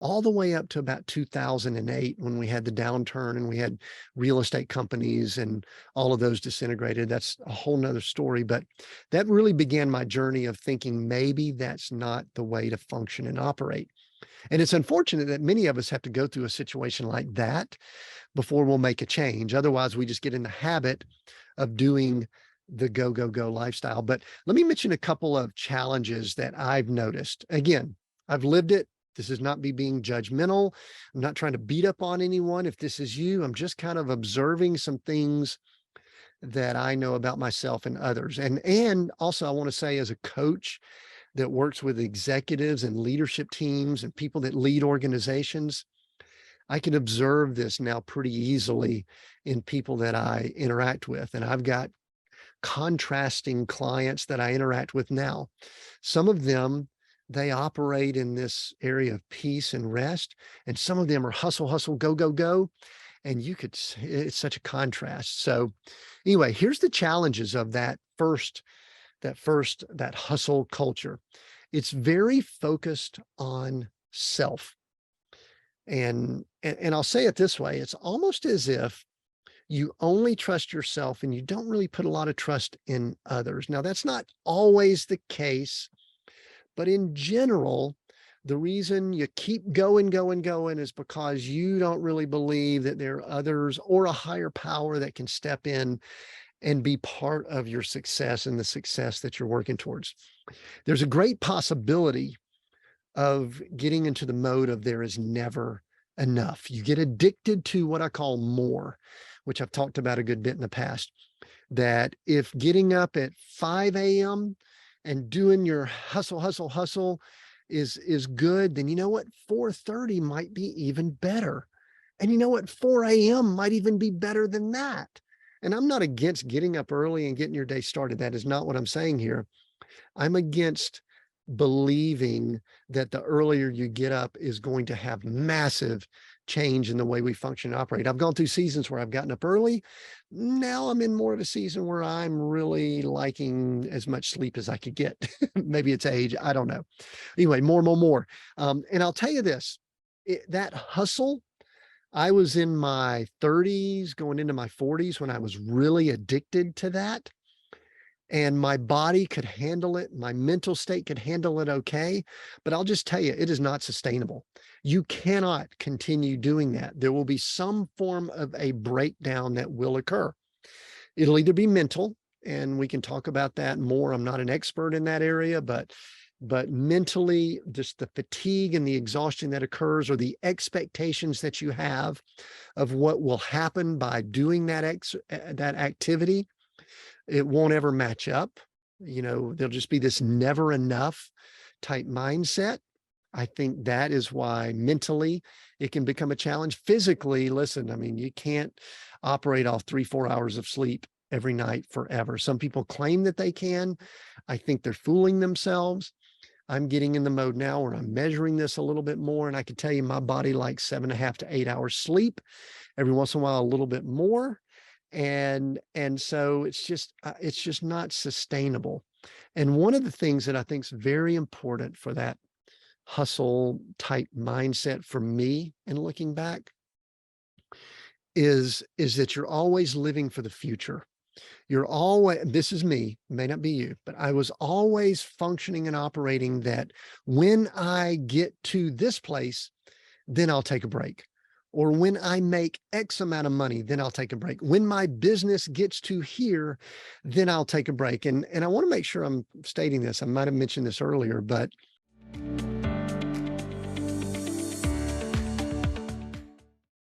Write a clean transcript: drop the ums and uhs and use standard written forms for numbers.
all the way up to about 2008 when we had the downturn and we had real estate companies and all of those disintegrated. That's a whole nother story, but that really began my journey of thinking maybe that's not the way to function and operate. And it's unfortunate that many of us have to go through a situation like that before we'll make a change. Otherwise, we just get in the habit of doing the go, go, go lifestyle. But let me mention a couple of challenges that I've noticed. Again, I've lived it. This is not me being judgmental. I'm not trying to beat up on anyone. If this is you, I'm just kind of observing some things that I know about myself and others. And also I want to say, as a coach that works with executives and leadership teams and people that lead organizations, I can observe this now pretty easily in people that I interact with. And I've got contrasting clients that I interact with now. Some of them, they operate in this area of peace and rest, and some of them are hustle, hustle, go, go, go. And it's such a contrast. So anyway, here's the challenges of that hustle culture. It's very focused on self. And I'll say it this way, it's almost as if you only trust yourself and you don't really put a lot of trust in others. Now, that's not always the case, but in general, the reason you keep going, going, going is because you don't really believe that there are others or a higher power that can step in and be part of your success and the success that you're working towards. There's a great possibility of getting into the mode of there is never enough. You get addicted to what I call more, which I've talked about a good bit in the past, that if getting up at 5 a.m. and doing your hustle, hustle, hustle is good, then you know what? 4:30 might be even better. And you know what? 4 a.m. might even be better than that. And I'm not against getting up early and getting your day started. That is not what I'm saying here. I'm against believing that the earlier you get up is going to have massive change in the way we function and operate. I've gone through seasons where I've gotten up early. Now I'm in more of a season where I'm really liking as much sleep as I could get. Maybe it's age, I don't know. Anyway, more. And I'll tell you this, that hustle, I was in my 30s, going into my 40s when I was really addicted to that. And my body could handle it. My mental state could handle it okay. But I'll just tell you, it is not sustainable. You cannot continue doing that. There will be some form of a breakdown that will occur. It'll either be mental, and we can talk about that more. I'm not an expert in that area, but mentally, just the fatigue and the exhaustion that occurs, or the expectations that you have of what will happen by doing that activity, it won't ever match up. You know, there'll just be this never enough type mindset. I think that is why mentally it can become a challenge. Physically, listen, I mean, you can't operate off 3-4 hours of sleep every night forever. Some people claim that they can. I think they're fooling themselves. I'm getting in the mode now where I'm measuring this a little bit more, and I can tell you my body likes 7.5 to 8 hours sleep. Every once in a while, a little bit more. And so it's just not sustainable. And one of the things that I think is very important for that hustle type mindset for me, and looking back, is that you're always living for the future. You're always, this is me, may not be you, but I was always functioning and operating that when I get to this place, then I'll take a break. Or when I make X amount of money, then I'll take a break. When my business gets to here, then I'll take a break. And I want to make sure I'm stating this. I might have mentioned this earlier, but